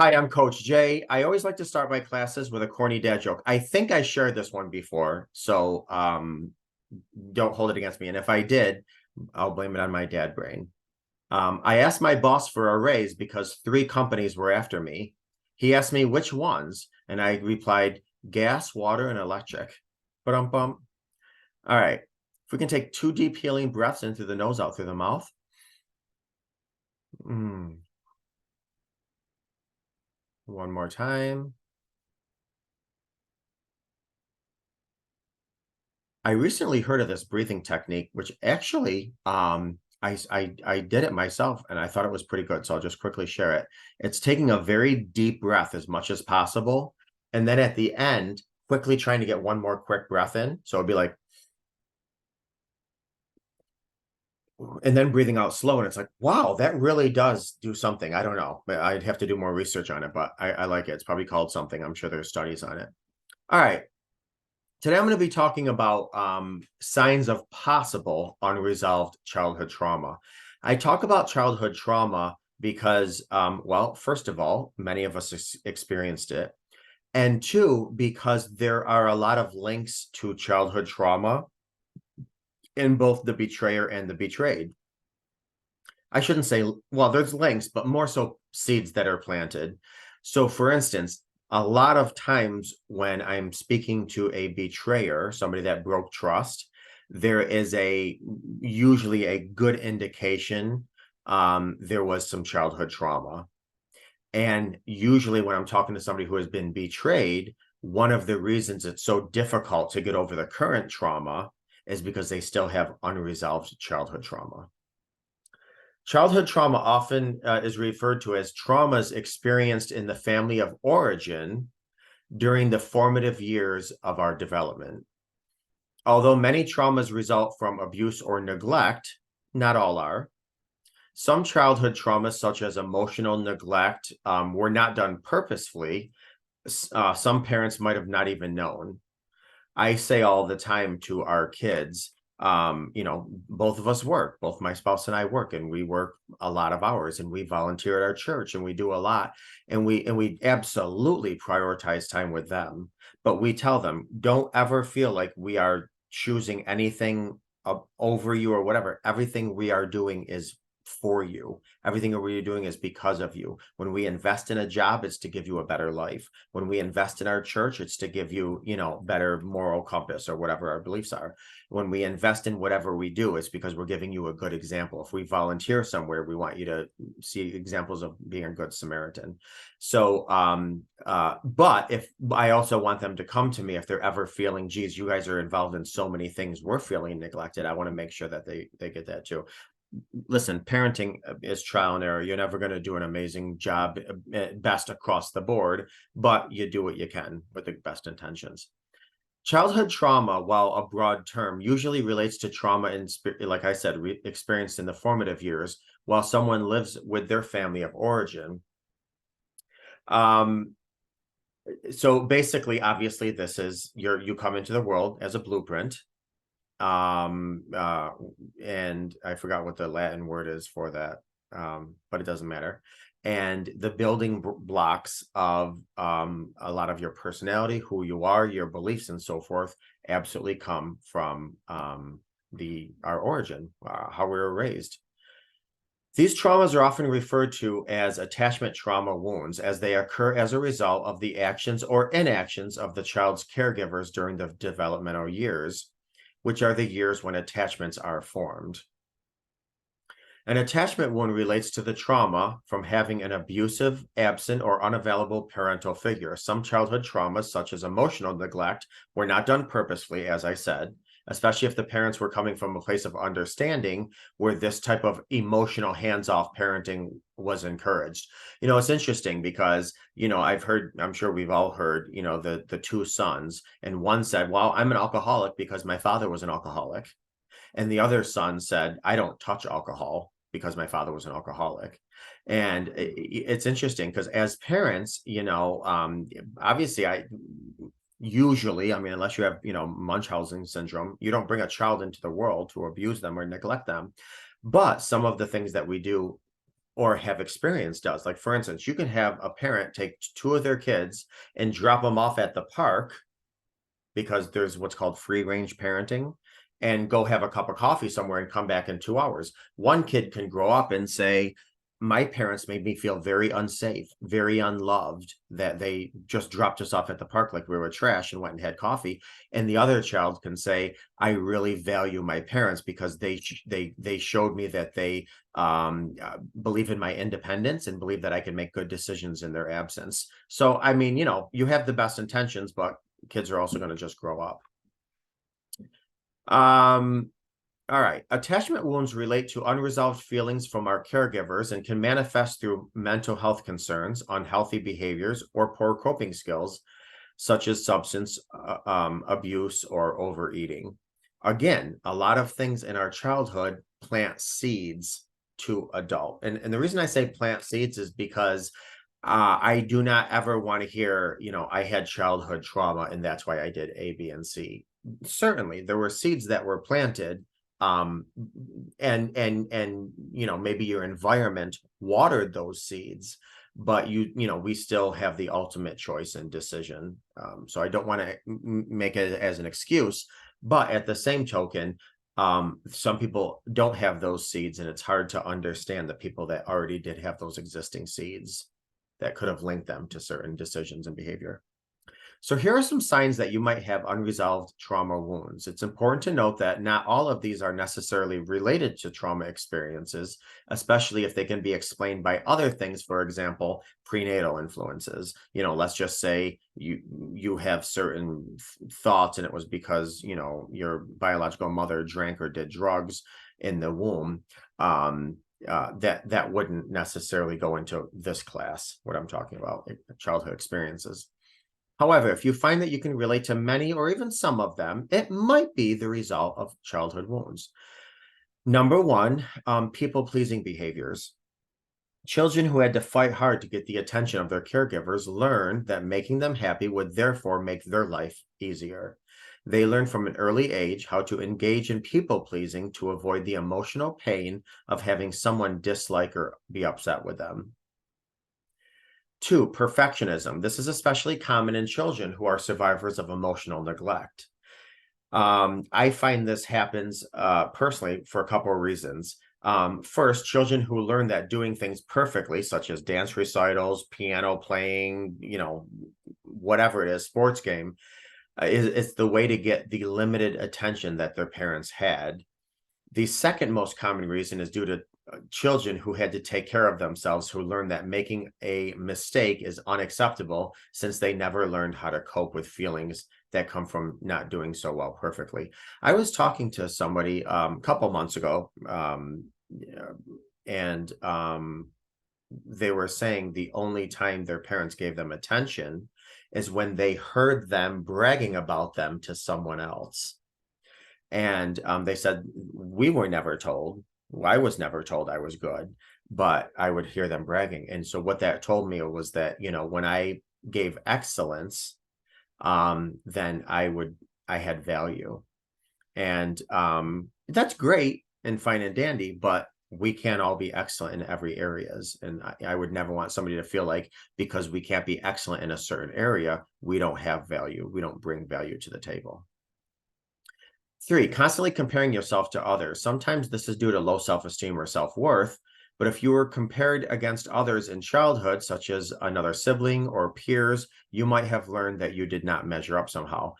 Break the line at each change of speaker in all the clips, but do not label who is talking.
Hi, I'm Coach Jay. I always like to start my classes with a corny dad joke. I think I shared this one before, so don't hold it against me. And if I did, I'll blame it on my dad brain. I asked my boss for a raise because three companies were after me. He asked me which ones, and I replied, gas, water, and electric. But bum. All right. If we can take two deep healing breaths in through the nose, out through the mouth. One more time. I recently heard of this breathing technique, which actually I did it myself and I thought it was pretty good. So I'll just quickly share it. It's taking a very deep breath as much as possible. And then at the end, quickly trying to get one more quick breath in. So it'd be like, and then breathing out slow. And it's like, wow, that really does do something. I don't know. I'd have to do more research on it, but I like it. It's probably called something. I'm sure there's studies on it. All right. Today, I'm going to be talking about signs of possible unresolved childhood trauma. I talk about childhood trauma because, well, first of all, many of us experienced it. And two, because there are a lot of links to childhood trauma in both the betrayer and the betrayed. I shouldn't say, well, there's links, but more so seeds that are planted. So, for instance, a lot of times when I'm speaking to a betrayer, somebody that broke trust, there is usually a good indication there was some childhood trauma. And usually when I'm talking to somebody who has been betrayed, one of the reasons it's so difficult to get over the current trauma is because they still have unresolved childhood trauma. Childhood trauma often is referred to as traumas experienced in the family of origin during the formative years of our development. Although many traumas result from abuse or neglect, not all are. Some childhood traumas, such as emotional neglect, were not done purposefully. Some parents might have not even known. I say all the time to our kids, both of us work, both my spouse and I work, and we work a lot of hours, and we volunteer at our church, and we do a lot, and we absolutely prioritize time with them. But we tell them, don't ever feel like we are choosing anything over you or whatever. Everything we are doing is for you. Everything that we're doing is because of you. When we invest in a job, it's to give you a better life. When we invest in our church, it's to give you, better moral compass or whatever our beliefs are. When we invest in whatever we do, it's because we're giving you a good example. If we volunteer somewhere, we want you to see examples of being a good Samaritan. So, but if I also want them to come to me if they're ever feeling, geez, you guys are involved in so many things, we're feeling neglected, I want to make sure that they get that too. Listen, parenting is trial and error. You're never going to do an amazing job best across the board, but you do what you can with the best intentions. Childhood trauma, while a broad term, usually relates to trauma like I said, experienced in the formative years while someone lives with their family of origin. So basically, obviously, this is you come into the world as a blueprint. And I forgot what the Latin word is for that, but it doesn't matter. And the building blocks of a lot of your personality, who you are, your beliefs, and so forth, absolutely come from our origin, how we were raised. These traumas are often referred to as attachment trauma wounds, as they occur as a result of the actions or inactions of the child's caregivers during the developmental years, which are the years when attachments are formed. An attachment wound relates to the trauma from having an abusive, absent, or unavailable parental figure. Some childhood traumas, such as emotional neglect, were not done purposefully, as I said, especially if the parents were coming from a place of understanding where this type of emotional hands-off parenting was encouraged. It's interesting because, I've heard, I'm sure we've all heard, the two sons, and one said, well, I'm an alcoholic because my father was an alcoholic. And the other son said, I don't touch alcohol because my father was an alcoholic. And it's interesting because as parents, obviously usually, unless you have, Munchausen syndrome, you don't bring a child into the world to abuse them or neglect them. But some of the things that we do or have experience does. Like, for instance, you can have a parent take two of their kids and drop them off at the park because there's what's called free range parenting, and go have a cup of coffee somewhere and come back in 2 hours. One kid can grow up and say, my parents made me feel very unsafe, very unloved, that they just dropped us off at the park like we were trash and went and had coffee. And the other child can say, I really value my parents because they showed me that they believe in my independence and believe that I can make good decisions in their absence. So, I mean, you have the best intentions, but kids are also going to just grow up. All right. Attachment wounds relate to unresolved feelings from our caregivers and can manifest through mental health concerns, unhealthy behaviors, or poor coping skills, such as substance abuse or overeating. Again, a lot of things in our childhood plant seeds to adult. And the reason I say plant seeds is because I do not ever want to hear, I had childhood trauma and that's why I did A, B, and C. Certainly, there were seeds that were planted, and maybe your environment watered those seeds, but we still have the ultimate choice and decision. So I don't want to make it as an excuse, but at the same token, some people don't have those seeds, and it's hard to understand the people that already did have those existing seeds that could have linked them to certain decisions and behavior. So here are some signs that you might have unresolved trauma wounds. It's important to note that not all of these are necessarily related to trauma experiences, especially if they can be explained by other things. For example, prenatal influences. Let's just say you have certain thoughts and it was because, your biological mother drank or did drugs in the womb. That wouldn't necessarily go into this class, what I'm talking about, childhood experiences. However, if you find that you can relate to many or even some of them, it might be the result of childhood wounds. Number one, people-pleasing behaviors. Children who had to fight hard to get the attention of their caregivers learned that making them happy would therefore make their life easier. They learn from an early age how to engage in people-pleasing to avoid the emotional pain of having someone dislike or be upset with them. 2, perfectionism. This is especially common in children who are survivors of emotional neglect. I find this happens personally for a couple of reasons. First, children who learn that doing things perfectly, such as dance recitals, piano playing, whatever it is, sports game, it's the way to get the limited attention that their parents had. The second most common reason is due to children who had to take care of themselves, who learned that making a mistake is unacceptable since they never learned how to cope with feelings that come from not doing so well perfectly. I was talking to somebody a couple months ago, and they were saying the only time their parents gave them attention is when they heard them bragging about them to someone else. And they said, we were never told. I was never told I was good, but I would hear them bragging. And so what that told me was that, when I gave excellence, then I had value. And that's great and fine and dandy, but we can't all be excellent in every areas. And I would never want somebody to feel like because we can't be excellent in a certain area, we don't have value. We don't bring value to the table. 3, constantly comparing yourself to others. Sometimes this is due to low self-esteem or self-worth, but if you were compared against others in childhood, such as another sibling or peers, you might have learned that you did not measure up somehow.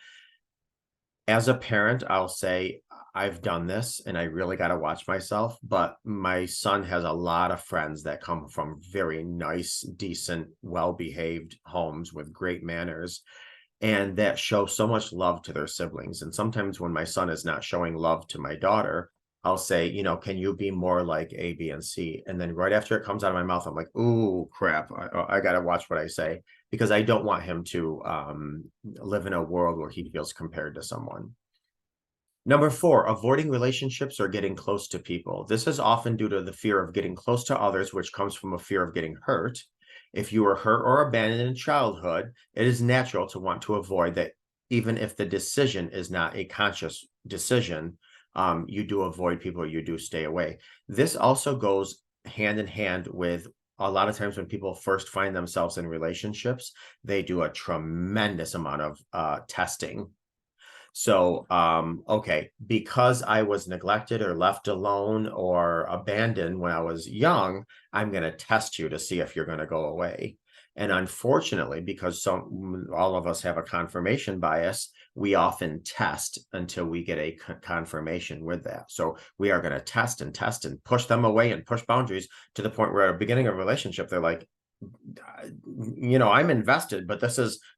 As a parent, I'll say I've done this and I really got to watch myself, but my son has a lot of friends that come from very nice, decent, well-behaved homes with great manners, and that show so much love to their siblings. And sometimes when my son is not showing love to my daughter, I'll say, can you be more like A, B, and C? And then right after it comes out of my mouth, I'm like, ooh, crap, I got to watch what I say, because I don't want him to live in a world where he feels compared to someone. Number 4, avoiding relationships or getting close to people. This is often due to the fear of getting close to others, which comes from a fear of getting hurt. If you were hurt or abandoned in childhood, it is natural to want to avoid that. Even if the decision is not a conscious decision, you do avoid people, you do stay away. This also goes hand in hand with a lot of times when people first find themselves in relationships, they do a tremendous amount of testing. So, okay, because I was neglected or left alone or abandoned when I was young, I'm going to test you to see if you're going to go away. And unfortunately, because all of us have a confirmation bias, we often test until we get a confirmation with that. So we are going to test and push them away and push boundaries to the point where at the beginning of a relationship, they're like, I'm invested, but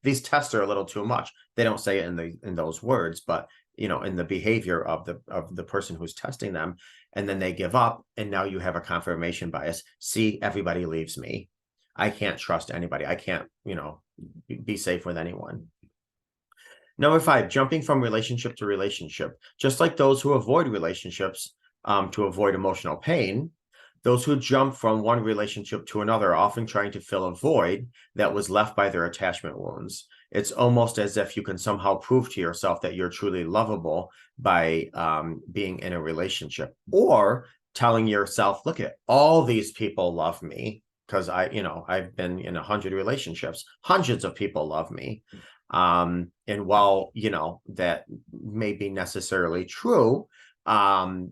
these tests are a little too much. They don't say it in those words, but in the behavior of the person who's testing them, and then they give up, and now you have a confirmation bias. See, everybody leaves me. I can't trust anybody. I can't, be safe with anyone. Number 5, jumping from relationship to relationship. Just like those who avoid relationships to avoid emotional pain, those who jump from one relationship to another are often trying to fill a void that was left by their attachment wounds. It's almost as if you can somehow prove to yourself that you're truly lovable by being in a relationship, or telling yourself, look at all these people love me because I've been in 100 relationships. Hundreds of people love me. And while, that may be necessarily true, and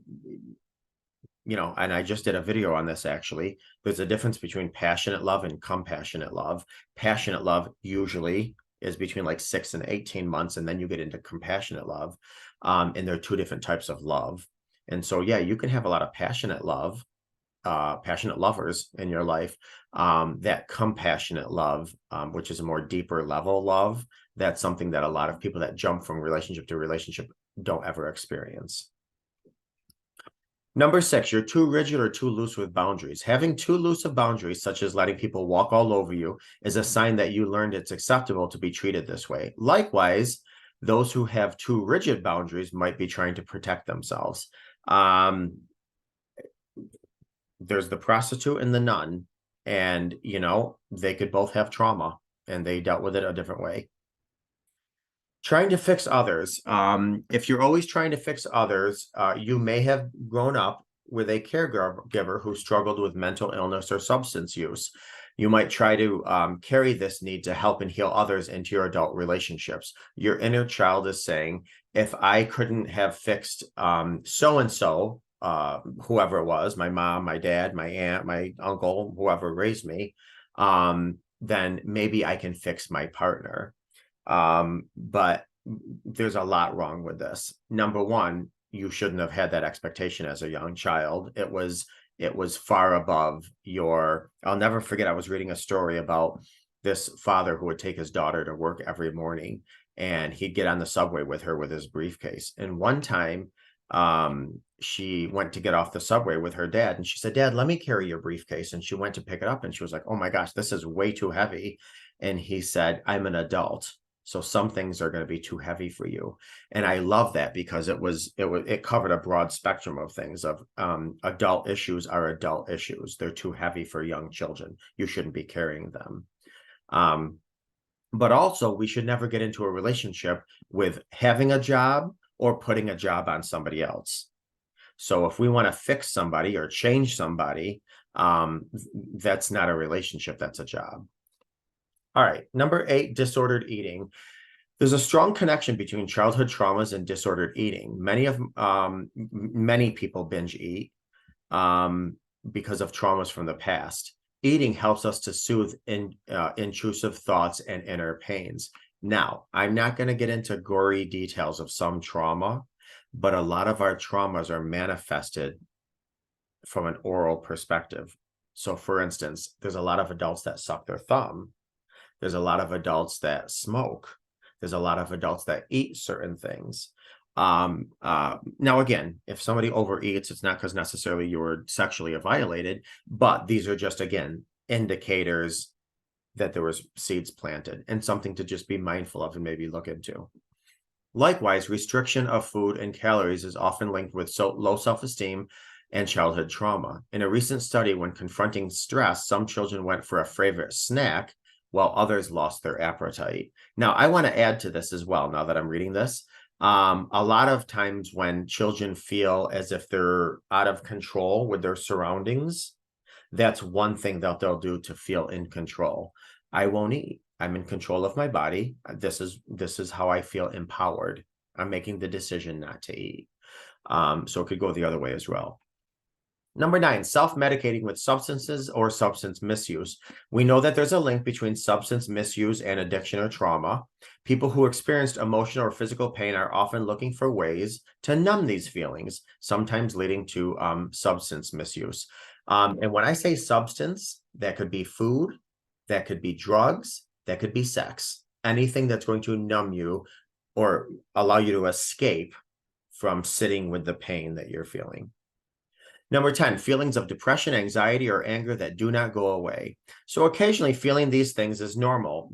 I just did a video on this actually. There's a difference between passionate love and compassionate love. Passionate love usually is between like 6 and 18 months, and then you get into compassionate love. And there are 2 different types of love. And so, yeah, you can have a lot of passionate lovers in your life. That compassionate love, which is a more deeper level love, that's something that a lot of people that jump from relationship to relationship don't ever experience. Number 6, you're too rigid or too loose with boundaries. Having too loose of boundaries, such as letting people walk all over you, is a sign that you learned it's acceptable to be treated this way. Likewise, those who have too rigid boundaries might be trying to protect themselves. There's the prostitute and the nun, and, they could both have trauma, and they dealt with it a different way. Trying to fix others. If you're always trying to fix others, you may have grown up with a caregiver who struggled with mental illness or substance use. You might try to carry this need to help and heal others into your adult relationships. Your inner child is saying, if I couldn't have fixed so-and-so, whoever it was, my mom, my dad, my aunt, my uncle, whoever raised me, then maybe I can fix my partner. But there's a lot wrong with this. Number 1, you shouldn't have had that expectation as a young child. It was far above I'll never forget, I was reading a story about this father who would take his daughter to work every morning, and he'd get on the subway with her with his briefcase. And one time, she went to get off the subway with her dad, and she said, Dad, let me carry your briefcase. And she went to pick it up, and she was like, oh my gosh, this is way too heavy. And he said, I'm an adult, so some things are going to be too heavy for you. And I love that, because it covered a broad spectrum of things. Of adult issues are adult issues. They're too heavy for young children. You shouldn't be carrying them. But also, we should never get into a relationship with having a job or putting a job on somebody else. So if we want to fix somebody or change somebody, that's not a relationship, that's a job. All right, number 8, disordered eating. There's a strong connection between childhood traumas and disordered eating. Many people binge eat because of traumas from the past. Eating helps us to soothe intrusive thoughts and inner pains. Now, I'm not going to get into gory details of some trauma, but a lot of our traumas are manifested from an oral perspective. So, for instance, there's a lot of adults that suck their thumb. There's a lot of adults that smoke. There's a lot of adults that eat certain things. Now, again, if somebody overeats, it's not because necessarily you were sexually violated, but these are just, again, indicators that there was seeds planted, and something to just be mindful of and maybe look into. Likewise, restriction of food and calories is often linked with low self-esteem and childhood trauma. In a recent study, when confronting stress, some children went for a favorite snack, while others lost their appetite. Now, I want to add to this as well, now that I'm reading this. A lot of times when children feel as if they're out of control with their surroundings, That's one thing that they'll do to feel in control. I won't eat. I'm in control of my body. This is how I feel empowered. I'm making the decision not to eat. So it could go the other way as well. Number 9, self-medicating with substances or substance misuse. We know that there's a link between substance misuse and addiction or trauma. People who experienced emotional or physical pain are often looking for ways to numb these feelings, sometimes leading to substance misuse. And when I say substance, that could be food, that could be drugs, that could be sex, anything that's going to numb you or allow you to escape from sitting with the pain that you're feeling. Number 10, feelings of depression, anxiety, or anger that do not go away. So occasionally feeling these things is normal.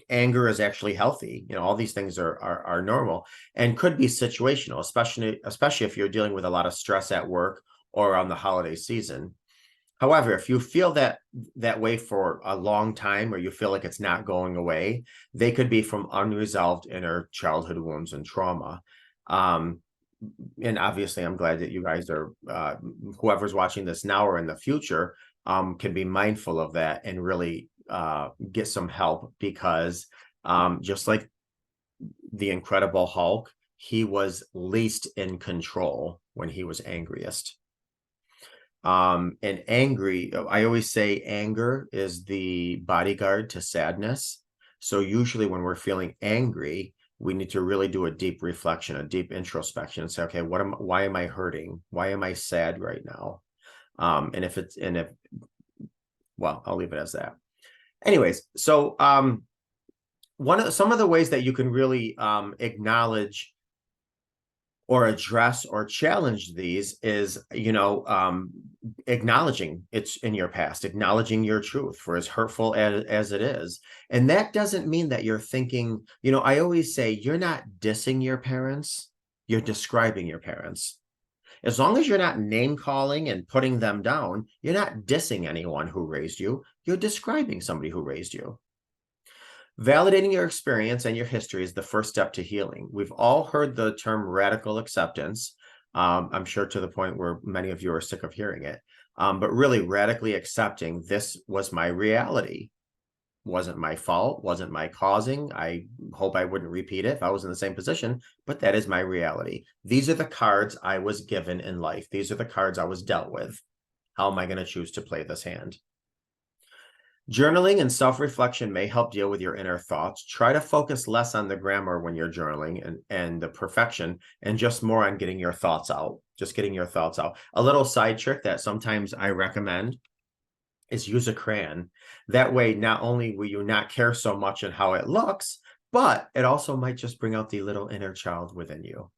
Anger is actually healthy. All these things are normal and could be situational, especially if you're dealing with a lot of stress at work or on the holiday season. However, if you feel that way for a long time, or you feel like it's not going away, they could be from unresolved inner childhood wounds and trauma. And obviously, I'm glad that you guys are, whoever's watching this now or in the future, can be mindful of that and really get some help, because just like the Incredible Hulk, he was least in control when he was angriest. And angry, I always say anger is the bodyguard to sadness. So usually when we're feeling angry, we need to really do a deep reflection, a deep introspection, and say, okay, why am I hurting? Why am I sad right now? Well, I'll leave it as that. Anyways, so some of the ways that you can really acknowledge or address or challenge these is, acknowledging it's in your past, acknowledging your truth, for as hurtful as it is. And that doesn't mean that you're thinking, I always say, you're not dissing your parents, you're describing your parents. As long as you're not name calling and putting them down, you're not dissing anyone who raised you, you're describing somebody who raised you. Validating your experience and your history is the first step to healing. We've all heard the term radical acceptance. I'm sure to the point where many of you are sick of hearing it. But really radically accepting this was my reality. Wasn't my fault, wasn't my causing. I hope I wouldn't repeat it if I was in the same position, but that is my reality. These are the cards I was given in life. These are the cards I was dealt with. How am I going to choose to play this hand? Journaling and self-reflection may help deal with your inner thoughts. Try to focus less on the grammar when you're journaling and the perfection, and just more on getting your thoughts out, just getting your thoughts out. A little side trick that sometimes I recommend is use a crayon. That way, not only will you not care so much on how it looks, but it also might just bring out the little inner child within you.